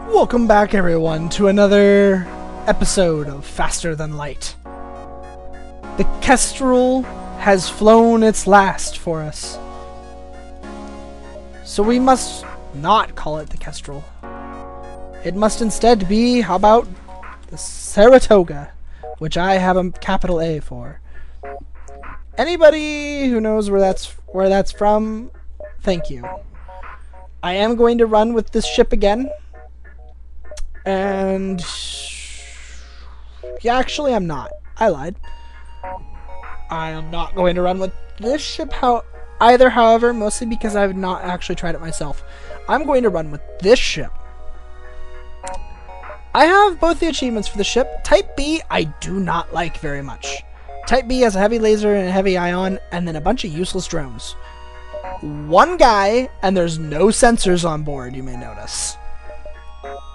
Welcome back, everyone, to another episode of Faster Than Light. The Kestrel has flown its last for us. So we must not call it the Kestrel. It must instead be, how about, the Saratoga, which I have a capital A for. Anybody who knows where that's from, thank you. I am going to run with this ship again. And yeah, actually I'm not. I lied. I am not going to run with this ship however, mostly because I've not actually tried it myself. I'm going to run with this ship. I have both the achievements for the ship. Type B I do not like very much. Type B has a heavy laser and a heavy ion, and then a bunch of useless drones. One guy, and there's no sensors on board, you may notice.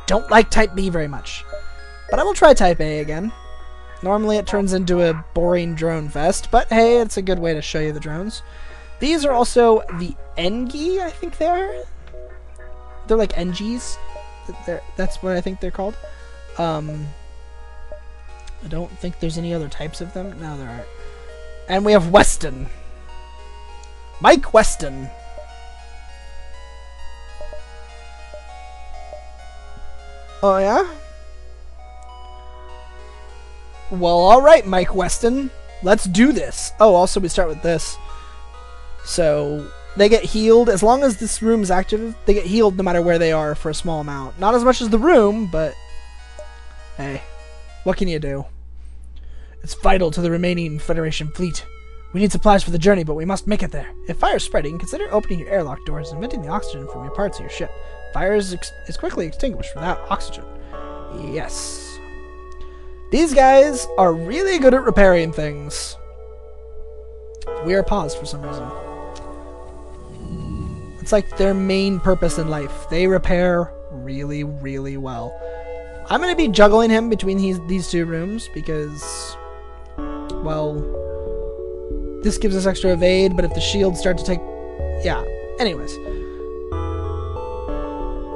Don't like Type B very much. But I will try Type A again. Normally it turns into a boring drone fest, but hey, it's a good way to show you the drones. These are also the NG, I think they are. They're like NGs. That's what I think they're called. I don't think there's any other types of them. No, there aren't. And we have Weston. Mike Weston. Oh, yeah? Well, alright, Mike Weston. Let's do this. Oh, also we start with this. So, they get healed. As long as this room is active, they get healed no matter where they are for a small amount. Not as much as the room, but hey, what can you do? It's vital to the remaining Federation fleet. We need supplies for the journey, but we must make it there. If fire is spreading, consider opening your airlock doors and venting the oxygen from your parts of your ship. Fire is quickly extinguished without oxygen. Yes. These guys are really good at repairing things. We are paused for some reason. It's like their main purpose in life. They repair really, really well. I'm going to be juggling him between these two rooms because, well, this gives us extra evade, but if the shields start to take... yeah. Anyways.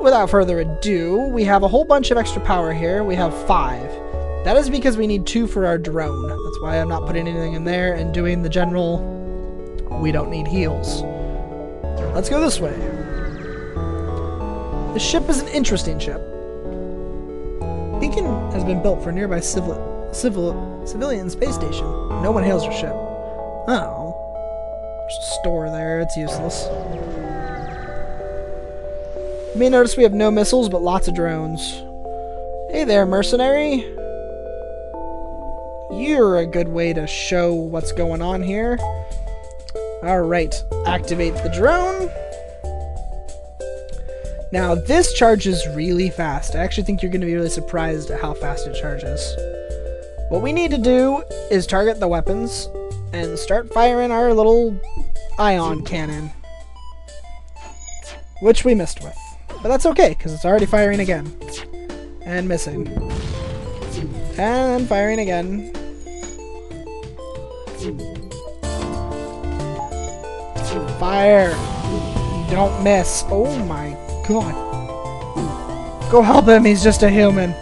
Without further ado, we have a whole bunch of extra power here. We have 5. That is because we need 2 for our drone. That's why I'm not putting anything in there and doing the general... we don't need heals. Let's go this way. This ship is an interesting ship. Beacon has been built for a nearby civilian space station. No one hails your ship. Oh. There's a store there. It's useless. You may notice we have no missiles, but lots of drones. Hey there, mercenary. You're a good way to show what's going on here. Alright, activate the drone. Now, this charges really fast. I actually think you're going to be really surprised at how fast it charges. What we need to do is target the weapons and start firing our little ion cannon. Which we missed with. But that's okay, because it's already firing again. And missing. And firing again. Fire! Don't miss. Oh my god. Go help him, he's just a human.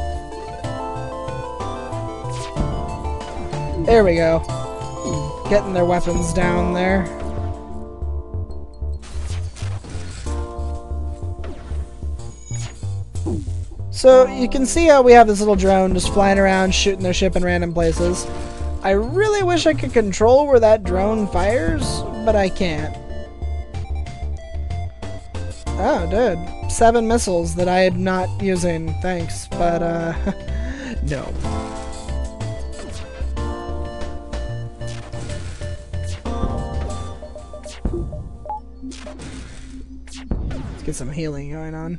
There we go. Getting their weapons down there. So, you can see how we have this little drone just flying around, shooting their ship in random places. I really wish I could control where that drone fires, but I can't. Oh, dude. 7 missiles that I am not using. Thanks, but, no. Let's get some healing going on.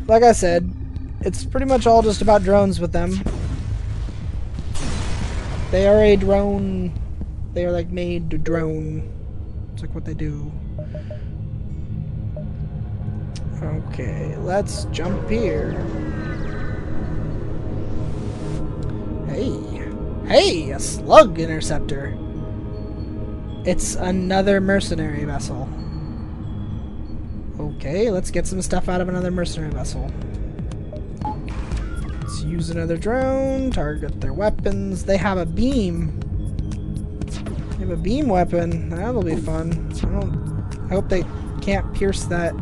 Like I said, it's pretty much all just about drones with them. They are a drone. They are like made to drone. It's like what they do. Okay, let's jump here. Hey. Hey, a slug interceptor. It's another mercenary vessel. Okay, let's get some stuff out of another mercenary vessel. Let's use another drone, target their weapons. They have a beam. They have a beam weapon. That'll be fun. I hope they can't pierce that.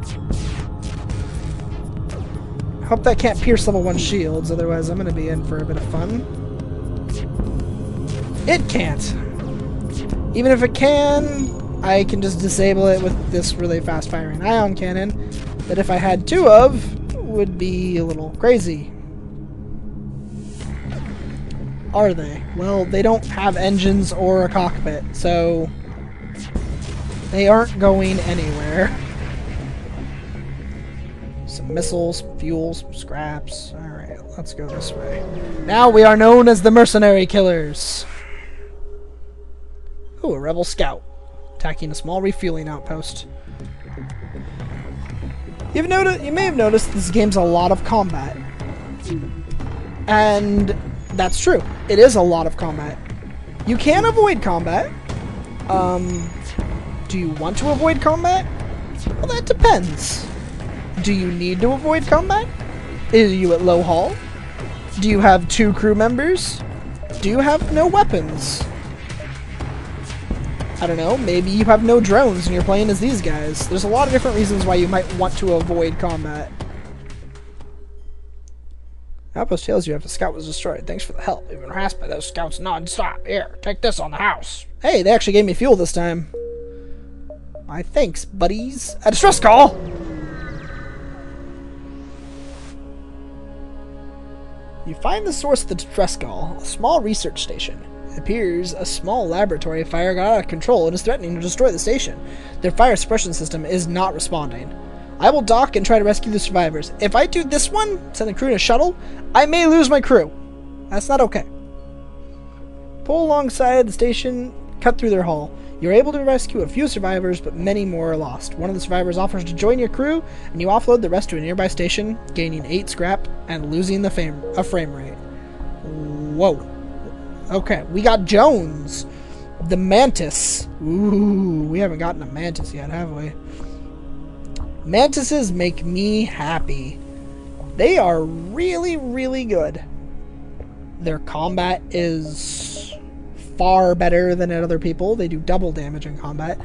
I hope that can't pierce level 1 shields, otherwise I'm gonna be in for a bit of fun. It can't. Even if it can, I can just disable it with this really fast firing ion cannon that if I had 2 of, would be a little crazy. Are they? Well, they don't have engines or a cockpit, so they aren't going anywhere. Some missiles, fuels, scraps. Alright, let's go this way. Now we are known as the Mercenary Killers. Ooh, a rebel scout. Attacking a small refueling outpost. You may have noticed this game's a lot of combat. And that's true. It is a lot of combat. You can avoid combat. Do you want to avoid combat? Well, that depends. Do you need to avoid combat? Are you at low hull? Do you have 2 crew members? Do you have no weapons? I don't know, maybe you have no drones and you're playing as these guys. There's a lot of different reasons why you might want to avoid combat. Outpost tells you after the scout was destroyed. Thanks for the help. We've been harassed by those scouts non-stop. Here, take this on the house. Hey, they actually gave me fuel this time. My thanks, buddies. A distress call! You find the source of the distress call, a small research station. It appears a small laboratory fire got out of control and is threatening to destroy the station. Their fire suppression system is not responding. I will dock and try to rescue the survivors. If I do this one, send the crew in a shuttle, I may lose my crew. That's not okay. Pull alongside the station, cut through their hull. You're able to rescue a few survivors, but many more are lost. One of the survivors offers to join your crew, and you offload the rest to a nearby station, gaining 8 scrap and losing a frame rate. Whoa. Okay, we got Jones. The Mantis. Ooh, we haven't gotten a Mantis yet, have we? Mantises make me happy. They are really, really good. Their combat is far better than at other people. They do double damage in combat.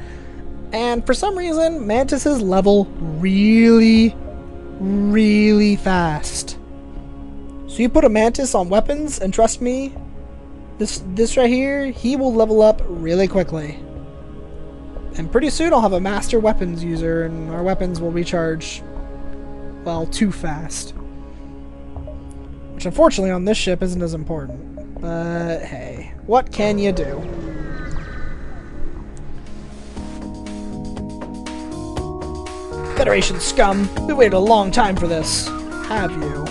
And for some reason, Mantises level really, really fast. So you put a Mantis on weapons, and trust me, this right here, he will level up really quickly. And pretty soon I'll have a master weapons user, and our weapons will recharge, well, too fast. Which unfortunately on this ship isn't as important. But hey, what can you do? Federation scum! We waited a long time for this. Have you?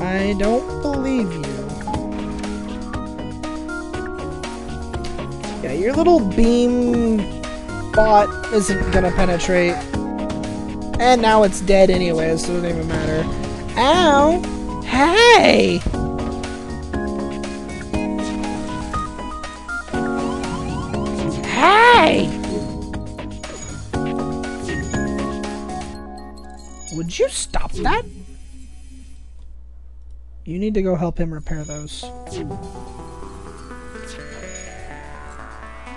I don't believe you. Yeah, your little beam bot isn't gonna penetrate. And now it's dead anyway, so it doesn't even matter. Ow! Hey! Hey! Would you stop that? You need to go help him repair those.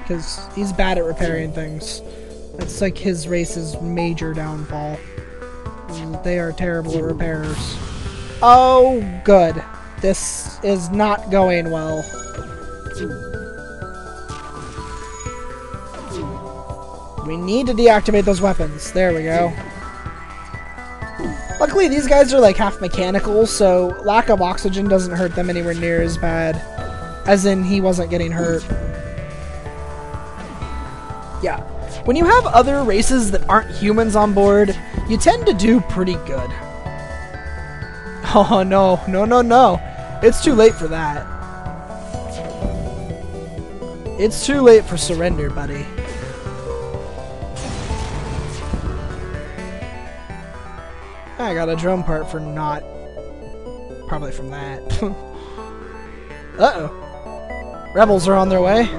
Because he's bad at repairing things. That's like his race's major downfall. They are terrible at repairs. Oh, good. This is not going well. We need to deactivate those weapons. There we go. Luckily, these guys are like half mechanical, so lack of oxygen doesn't hurt them anywhere near as bad. As in, he wasn't getting hurt. Yeah. When you have other races that aren't humans on board, you tend to do pretty good. Oh no, no, no, no. It's too late for that. It's too late for surrender, buddy. I got a drone part for not. Probably from that. Uh-oh. Rebels are on their way.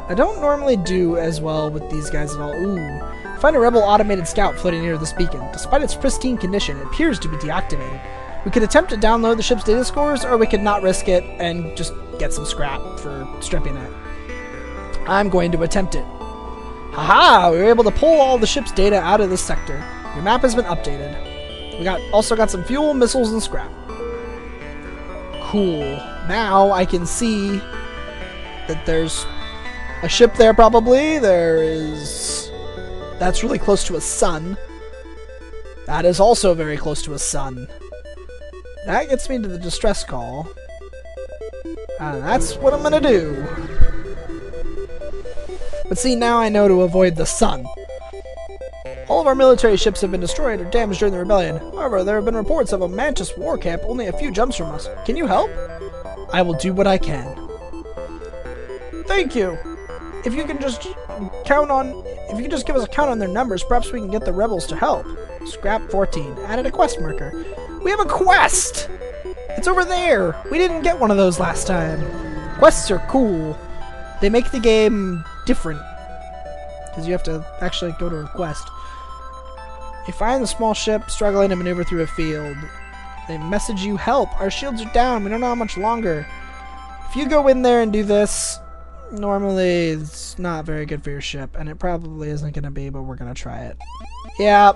I don't normally do as well with these guys at all. Ooh. Find a rebel automated scout floating near this beacon. Despite its pristine condition, it appears to be deactivated. We could attempt to download the ship's data scores, or we could not risk it and just get some scrap for stripping it. I'm going to attempt it. Haha! We were able to pull all the ship's data out of this sector. Your map has been updated. We also got some fuel, missiles, and scrap. Cool. Now I can see that there's a ship there, probably. That's really close to a sun. That is also very close to a sun. That gets me to the distress call. That's what I'm gonna do. But see, now I know to avoid the sun. All of our military ships have been destroyed or damaged during the rebellion. However, there have been reports of a Mantis war camp only a few jumps from us. Can you help? I will do what I can. Thank you. If you can just give us a count on their numbers, perhaps we can get the rebels to help. Scrap 14. Added a quest marker. We have a quest! It's over there! We didn't get one of those last time. Quests are cool. They make the game different. Because you have to actually go to a quest. You find the small ship struggling to maneuver through a field. They message you, help! Our shields are down, we don't know how much longer. If you go in there and do this, normally it's not very good for your ship, and it probably isn't going to be, but we're going to try it. Yeah,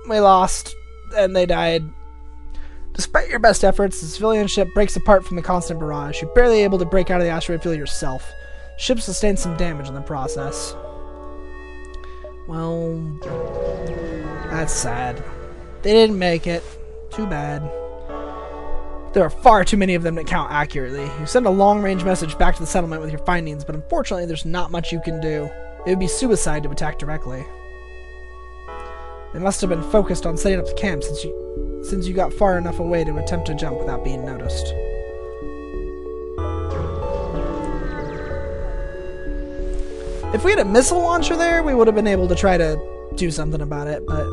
we lost, and they died. Despite your best efforts, the civilian ship breaks apart from the constant barrage. You're barely able to break out of the asteroid field yourself. Ship sustained some damage in the process. Well, that's sad. They didn't make it. Too bad. There are far too many of them to count accurately. You send a long-range message back to the settlement with your findings, but unfortunately there's not much you can do. It would be suicide to attack directly. They must have been focused on setting up the camp since you got far enough away to attempt to jump without being noticed. If we had a missile launcher there, we would have been able to try to do something about it, but...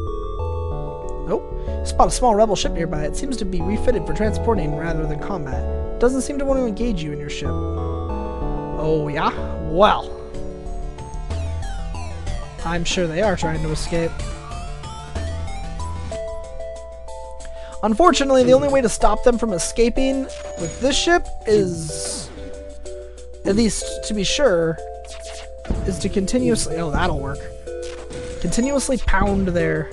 Oh, spot a small rebel ship nearby. It seems to be refitted for transporting rather than combat. It doesn't seem to want to engage you in your ship. Oh, yeah? Well. I'm sure they are trying to escape. Unfortunately, the only way to stop them from escaping with this ship is, at least to be sure, is to continuously... Oh, that'll work. Continuously pound their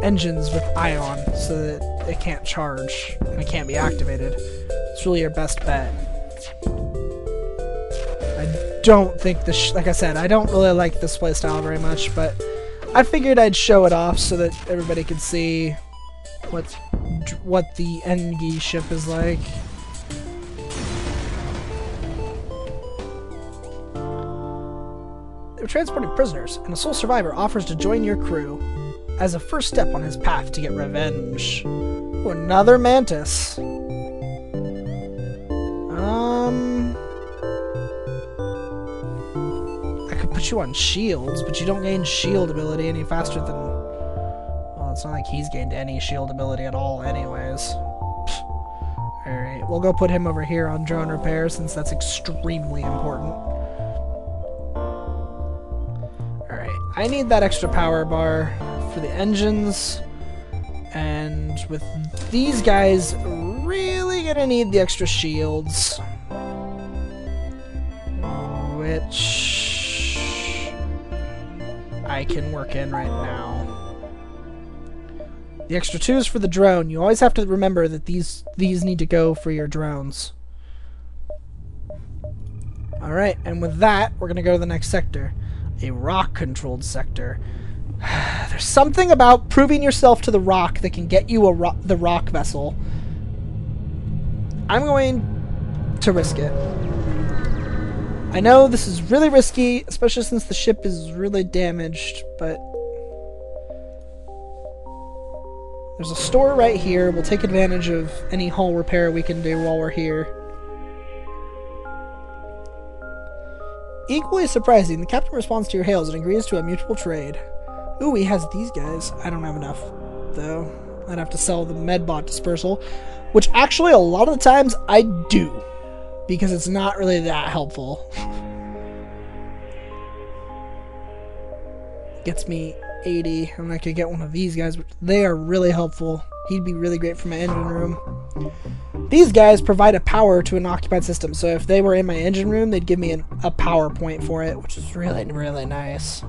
engines with ion so that it can't charge and it can't be activated. It's really your best bet. I don't think this... like I said, I don't really like this playstyle very much, but I figured I'd show it off so that everybody could see what the Engi ship is like. They were transporting prisoners, and a sole survivor offers to join your crew as a first step on his path to get revenge. Ooh, another mantis. I could put you on shields, but you don't gain shield ability any faster than... Well, it's not like he's gained any shield ability at all anyways. Alright, we'll go put him over here on drone repair since that's extremely important. Alright, I need that extra power bar for the engines, and with these guys, really gonna need the extra shields, which I can work in right now. The extra 2 is for the drone. You always have to remember that these need to go for your drones. Alright, and with that, we're gonna go to the next sector. A rock-controlled sector. There's something about proving yourself to the rock that can get you the rock vessel. I'm going to risk it. I know this is really risky, especially since the ship is really damaged, but there's a store right here. We'll take advantage of any hull repair we can do while we're here. Equally surprising, the captain responds to your hails and agrees to a mutual trade. Ooh, he has these guys. I don't have enough, though. I'd have to sell the medbot dispersal, which actually a lot of the times I do. because it's not really that helpful. Gets me 80, and I could get one of these guys, which they are really helpful. He'd be really great for my engine room. These guys provide a power to an occupied system, so if they were in my engine room, they'd give me a power point for it, which is really, really nice.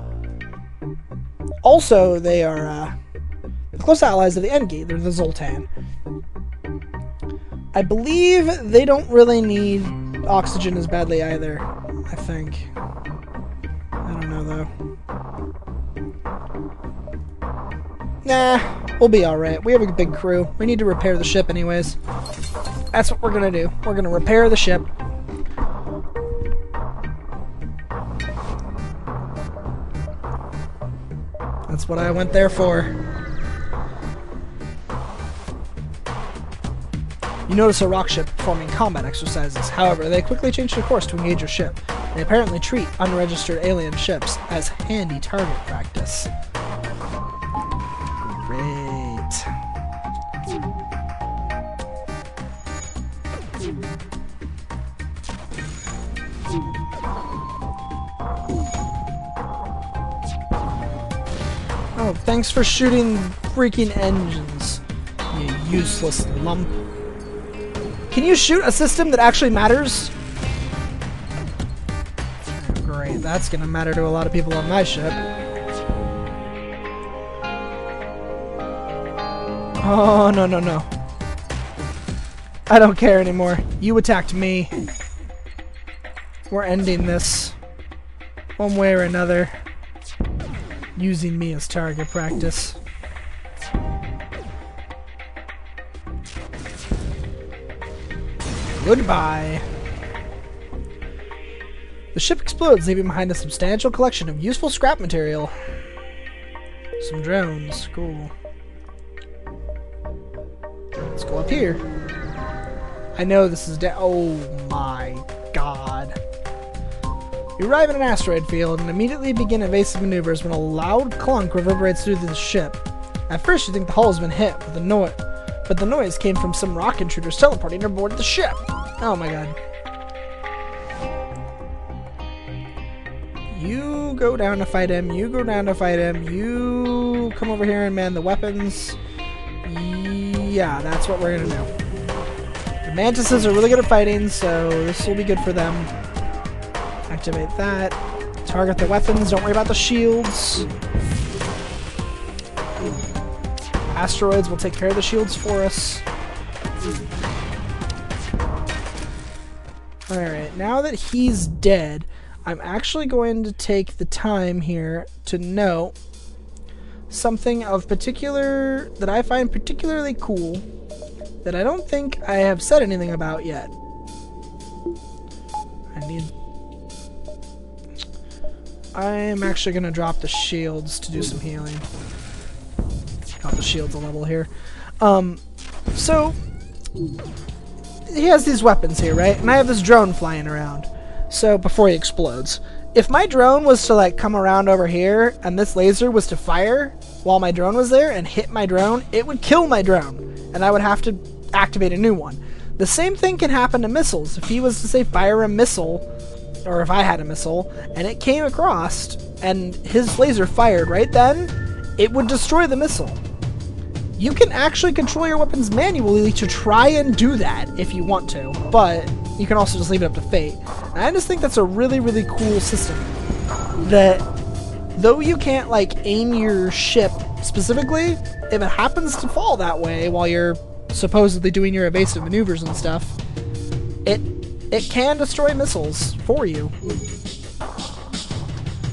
Also, they are close allies of the Engi. They're the Zoltan. I believe they don't really need oxygen as badly either, I think. I don't know, though. Nah, we'll be alright. We have a big crew. We need to repair the ship anyways. That's what we're gonna do. We're gonna repair the ship. That's what I went there for. You notice a rock ship performing combat exercises. However, they quickly change their course to engage your ship. They apparently treat unregistered alien ships as handy target practice. Great. Oh, thanks for shooting freaking engines, you useless lump. Can you shoot a system that actually matters? Oh, great, that's gonna matter to a lot of people on my ship. Oh, no, no, no. I don't care anymore. You attacked me. We're ending this. One way or another. Using me as target practice. Goodbye. The ship explodes, leaving behind a substantial collection of useful scrap material. Some drones. Cool. Let's go up here. I know this is oh my god. You arrive in an asteroid field and immediately begin evasive maneuvers when a loud clunk reverberates through the ship. At first you think the hull has been hit with a noise, but the noise came from some rock intruders teleporting aboard the ship. Oh my god. You go down to fight him, you go down to fight him, you come over here and man the weapons. Yeah, that's what we're gonna do. The mantises are really good at fighting, so this will be good for them. Activate that. Target the weapons, don't worry about the shields. Asteroids will take care of the shields for us. Alright, now that he's dead, I'm actually going to take the time here to note something of particular that I find particularly cool that I don't think I have said anything about yet. I'm actually going to drop the shields to do some healing. Drop the shields a level here. So he has these weapons here, right? And I have this drone flying around. So before he explodes, if my drone was to like come around over here and this laser was to fire while my drone was there and hit my drone, it would kill my drone and I would have to activate a new one. The same thing can happen to missiles. If he was to say fire a missile, or if I had a missile and it came across and his laser fired right then, it would destroy the missile. You can actually control your weapons manually to try and do that if you want to, but you can also just leave it up to fate. And I just think that's a really, really cool system. That though you can't like aim your ship specifically, if it happens to fall that way while you're supposedly doing your evasive maneuvers and stuff, it can destroy missiles for you.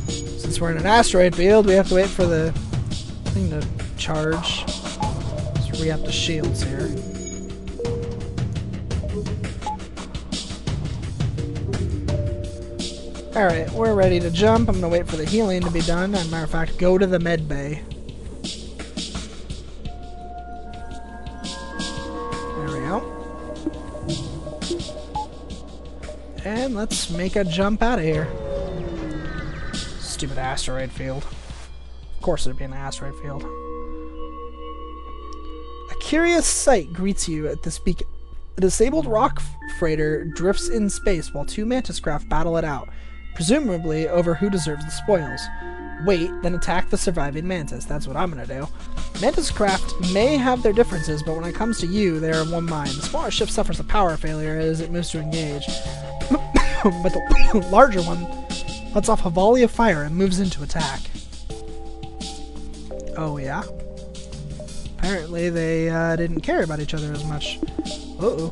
Since we're in an asteroid field, we have to wait for the thing to charge. Let's re-up the shields here. Alright, we're ready to jump. I'm going to wait for the healing to be done. As a matter of fact, go to the med bay. There we go. And let's make a jump out of here. Stupid asteroid field. Of course there'd be an asteroid field. A curious sight greets you at this beacon. A disabled rock freighter drifts in space while two mantis craft battle it out, presumably over who deserves the spoils. Wait, then attack the surviving mantis. That's what I'm gonna do. Mantis craft may have their differences, but when it comes to you, they are of one mind. The smaller ship suffers a power failure as it moves to engage, but the larger one lets off a volley of fire and moves into attack. Oh yeah? Apparently they didn't care about each other as much. Uh-oh.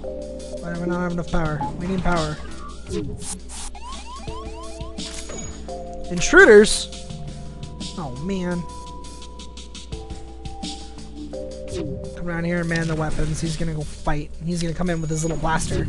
Why do we not have enough power? We need power. Intruders? Oh, man. Come around here and man the weapons. He's gonna go fight. He's gonna come in with his little blaster.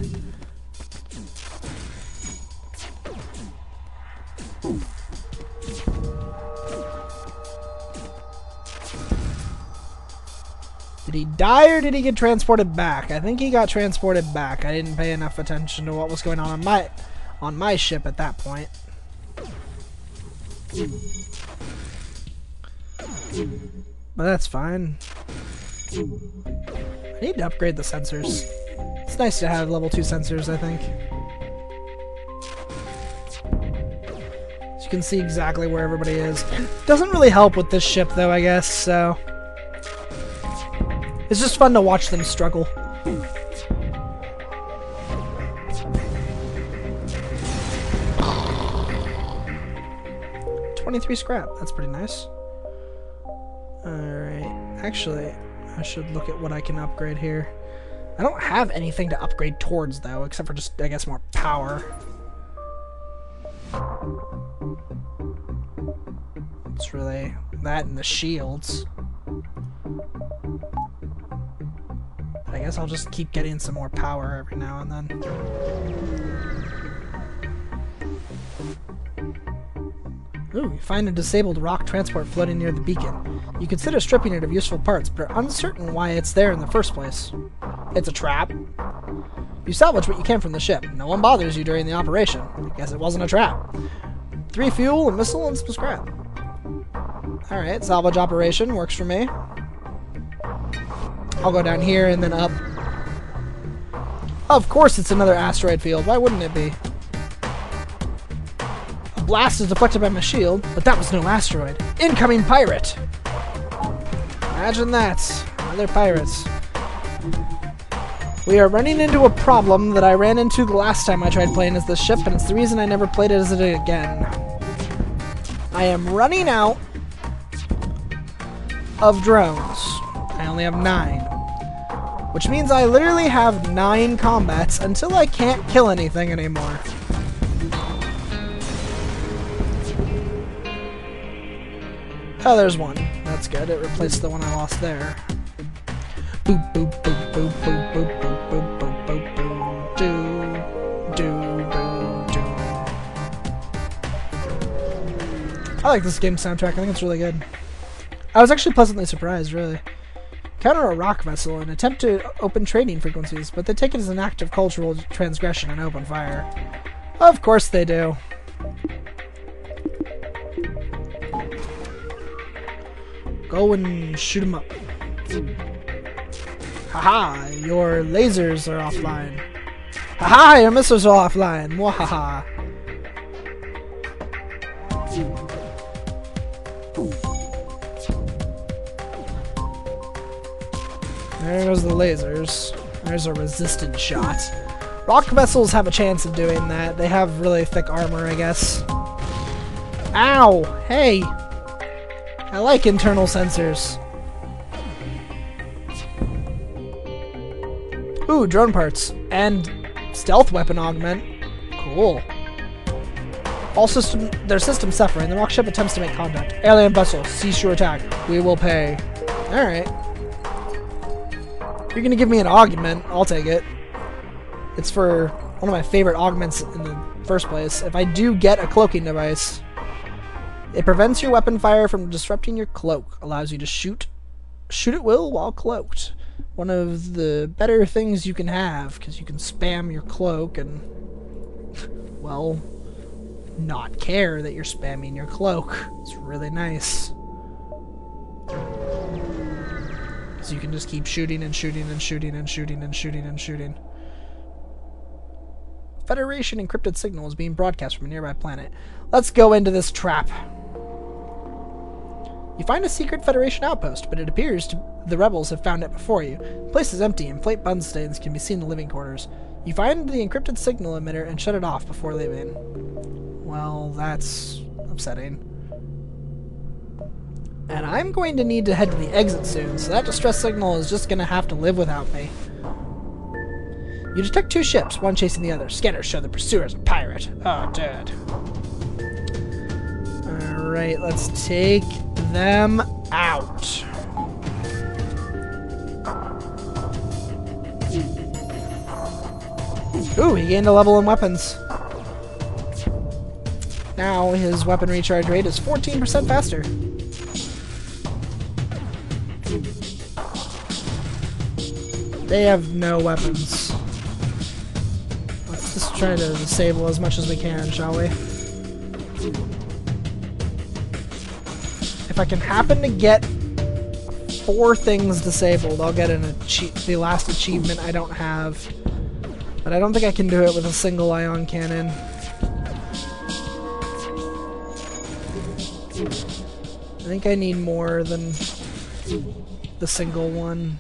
Did he die or did he get transported back? I think he got transported back. I didn't pay enough attention to what was going on my ship at that point. But that's fine. I need to upgrade the sensors. It's nice to have level 2 sensors, I think. So you can see exactly where everybody is. Doesn't really help with this ship though, I guess, so... It's just fun to watch them struggle. $23 scrap. That's pretty nice. Alright. Actually, I should look at what I can upgrade here. I don't have anything to upgrade towards, though, except for just, I guess, more power. It's really that and the shields. But I guess I'll just keep getting some more power every now and then. Ooh, you find a disabled rock transport floating near the beacon. You consider stripping it of useful parts, but are uncertain why it's there in the first place. It's a trap. You salvage what you can from the ship. No one bothers you during the operation. I guess it wasn't a trap. 3 fuel, a missile, and some scrap. Alright, salvage operation works for me. I'll go down here and then up. Of course it's another asteroid field. Why wouldn't it be? A blast is deflected by my shield, but that was no asteroid. Incoming pirate! Imagine that. Another pirates. We are running into a problem that I ran into the last time I tried playing as this ship, and it's the reason I never played it as it again. I am running out of drones. I only have 9. Which means I literally have 9 combats until I can't kill anything anymore. Oh, there's one. That's good. It replaced the one I lost there. Boop, boop, boop, boop, boop, boop, boop, boop, boop, boop, boop. Do, do, do, do. I like this game's soundtrack. I think it's really good. I was actually pleasantly surprised, really. Counter a rock vessel and attempt to open trading frequencies, but they take it as an act of cultural transgression and open fire. Of course they do. Go and shoot them up. Haha, your lasers are offline. Haha, your missiles are offline. Mwahaha. There goes the lasers. There's a resistant shot. Rock vessels have a chance of doing that. They have really thick armor, I guess. Ow! Hey! I like internal sensors. Ooh, drone parts. And stealth weapon augment. Cool. Their system suffering. The rock ship attempts to make contact. Alien vessel, cease your attack. We will pay. Alright. You're gonna give me an augment, I'll take it. It's for one of my favorite augments in the first place. If I do get a cloaking device, it prevents your weapon fire from disrupting your cloak. Allows you to shoot at will while cloaked. One of the better things you can have, because you can spam your cloak and, well, not care that you're spamming your cloak. It's really nice. So you can just keep shooting and shooting and shooting and shooting and shooting and shooting. Federation encrypted signal is being broadcast from a nearby planet. Let's go into this trap. You find a secret Federation outpost, but it appears the rebels have found it before you. The place is empty, and plate bun stains can be seen in the living quarters. You find the encrypted signal emitter and shut it off before leaving. Well, that's upsetting. And I'm going to need to head to the exit soon, so that distress signal is just going to have to live without me. You detect 2 ships, one chasing the other. Scanners show the pursuer is a pirate. Oh, dead. Alright, let's take them out. Ooh, he gained a level in weapons. Now his weapon recharge rate is 14% faster. They have no weapons. Let's just try to disable as much as we can, shall we? If I can happen to get 4 things disabled, I'll get the last achievement I don't have. But I don't think I can do it with a single ion cannon. I think I need more than the single one.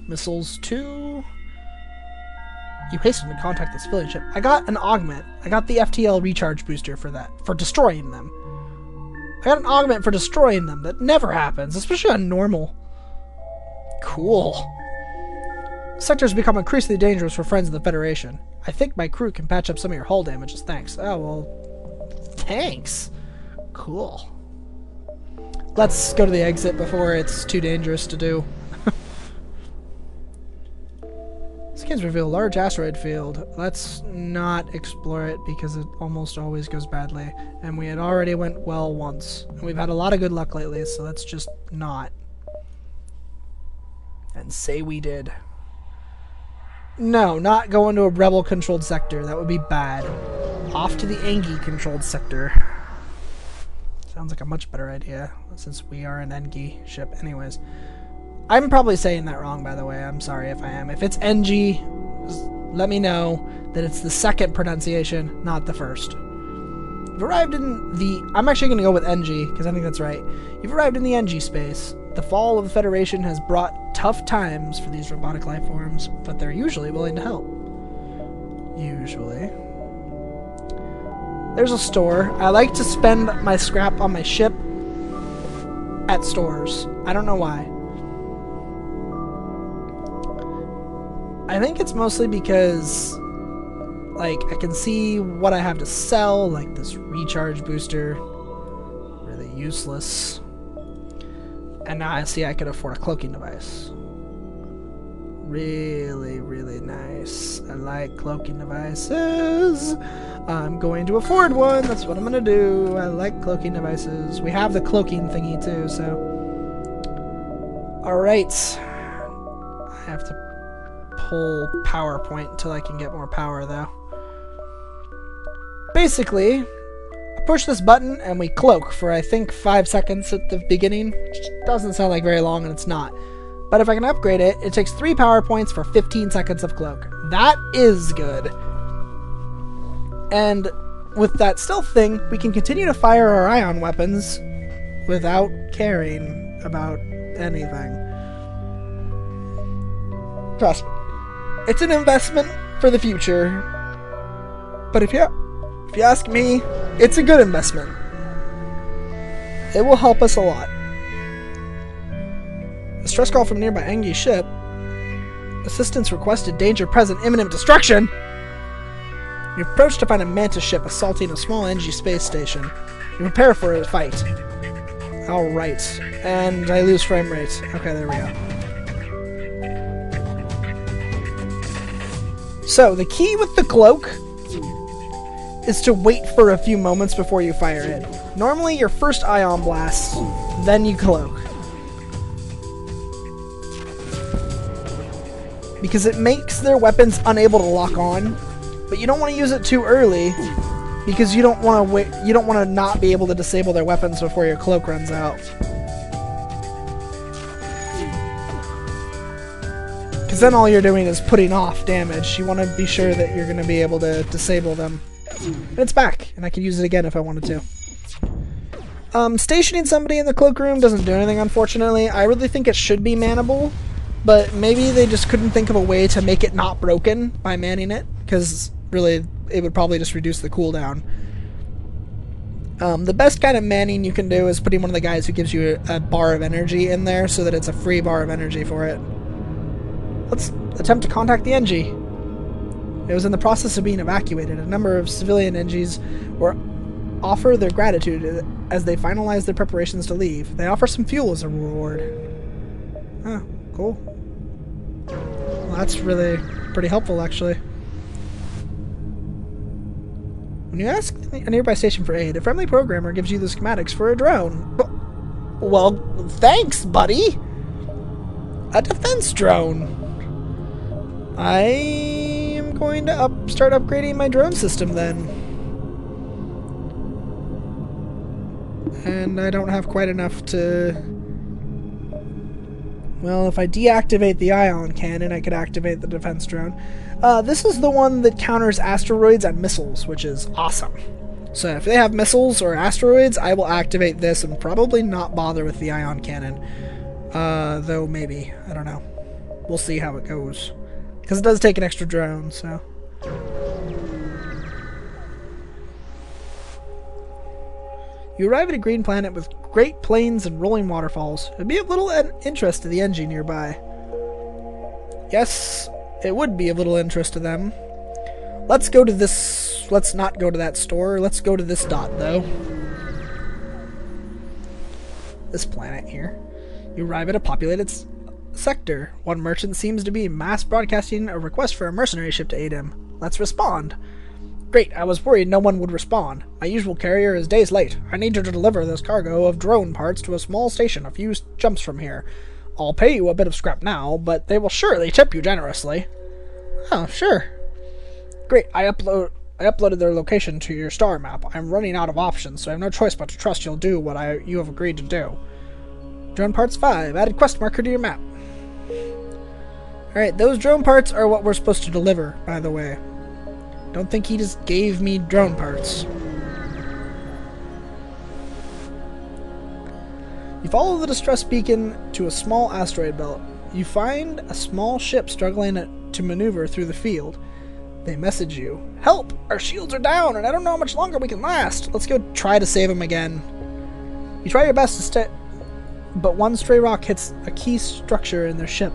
Missiles 2. You hasten to contact the civilian ship. I got an augment. I got the FTL recharge booster for that, for destroying them. I got an augment for destroying them. That never happens, especially on normal. Cool. Sector's become increasingly dangerous for friends of the Federation. I think my crew can patch up some of your hull damages, thanks. Oh, well, thanks. Cool. Let's go to the exit before it's too dangerous to do. Scans reveal a large asteroid field. Let's not explore it because it almost always goes badly. And we had already went well once. And we've had a lot of good luck lately, so let's just not. And say we did. No, not go into a rebel-controlled sector. That would be bad. Off to the Engi-controlled sector. Sounds like a much better idea, since we are an Engi ship anyways. I'm probably saying that wrong, by the way. I'm sorry if I am. If it's Engi, let me know that it's the second pronunciation, not the first. You've arrived in the... I'm actually going to go with Engi, because I think that's right. You've arrived in the Engi space. The fall of the Federation has brought tough times for these robotic life forms, but they're usually willing to help. Usually. There's a store. I like to spend my scrap on my ship at stores. I don't know why. I think it's mostly because, like, I can see what I have to sell, like this recharge booster. Really useless. And now I see I could afford a cloaking device. Really, really nice. I like cloaking devices. I'm going to afford one. That's what I'm going to do. I like cloaking devices. We have the cloaking thingy too, so. Alright. I have to pull PowerPoint until I can get more power, though. Basically, I push this button and we cloak for, I think, 5 seconds at the beginning, which doesn't sound like very long, and it's not. But if I can upgrade it, it takes 3 power points for 15 seconds of cloak. That is good. And with that stealth thing, we can continue to fire our ion weapons without caring about anything. Trust me. It's an investment for the future. But if you ask me, it's a good investment. It will help us a lot. A stress call from nearby Engi ship. Assistance requested. Danger present. Imminent destruction. You approach to find a Mantis ship assaulting a small Engi space station. You prepare for a fight. Alright. And I lose frame rate. Okay, there we go. So, the key with the cloak is to wait for a few moments before you fire it. Normally, your first ion blast, then you cloak. Because it makes their weapons unable to lock on, but you don't want to use it too early, Because you don't want to wait. You don't want to not be able to disable their weapons before your cloak runs out. Because then all you're doing is putting off damage. You want to be sure that you're going to be able to disable them. And it's back, and I can use it again if I wanted to. Stationing somebody in the cloakroom doesn't do anything, unfortunately. I really think it should be mannable, but maybe they just couldn't think of a way to make it not broken by manning it, because really it would probably just reduce the cooldown. The best kind of manning you can do is putting one of the guys who gives you a bar of energy in there so that it's a free bar of energy for it. Let's attempt to contact the NG. It was in the process of being evacuated. A number of civilian NGs were offer their gratitude as they finalize their preparations to leave. They offer some fuel as a reward. Oh, cool. Well, that's really pretty helpful, actually. When you ask a nearby station for aid, a friendly programmer gives you the schematics for a drone. Well, thanks, buddy! A defense drone! I am going to start upgrading my drone system then. And I don't have quite enough to... Well, if I deactivate the ion cannon, I could activate the defense drone. This is the one that counters asteroids and missiles, which is awesome. So if they have missiles or asteroids, I will activate this and probably not bother with the ion cannon. Though maybe. I don't know. We'll see how it goes. Because it does take an extra drone, so... You arrive at a green planet with great plains and rolling waterfalls. It'd be of little interest to the NG nearby. Yes, it would be of little interest to them. Let's go to this... Let's not go to that store. Let's go to this dot, though. This planet here. You arrive at a populated sector. One merchant seems to be mass broadcasting a request for a mercenary ship to aid him. Let's respond. Great, I was worried no one would respond. My usual carrier is days late. I need to deliver this cargo of drone parts to a small station a few jumps from here. I'll pay you a bit of scrap now, but they will surely tip you generously. Oh, sure. Great, I uploaded their location to your star map. I'm running out of options, so I have no choice but to trust you'll do what you have agreed to do. Drone parts 5. Added quest marker to your map. Alright, those drone parts are what we're supposed to deliver, by the way. Don't think he just gave me drone parts. You follow the distress beacon to a small asteroid belt. You find a small ship struggling to maneuver through the field. They message you. Help! Our shields are down, and I don't know how much longer we can last. Let's go try to save them again. You try your best to stay, but one stray rock hits a key structure in their ship.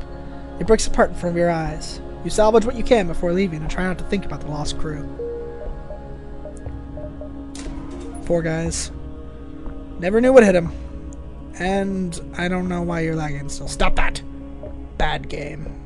It breaks apart in front of your eyes. You salvage what you can before leaving and try not to think about the lost crew. Poor guys. Never knew what hit him. And I don't know why you're lagging still. Stop that! Bad game.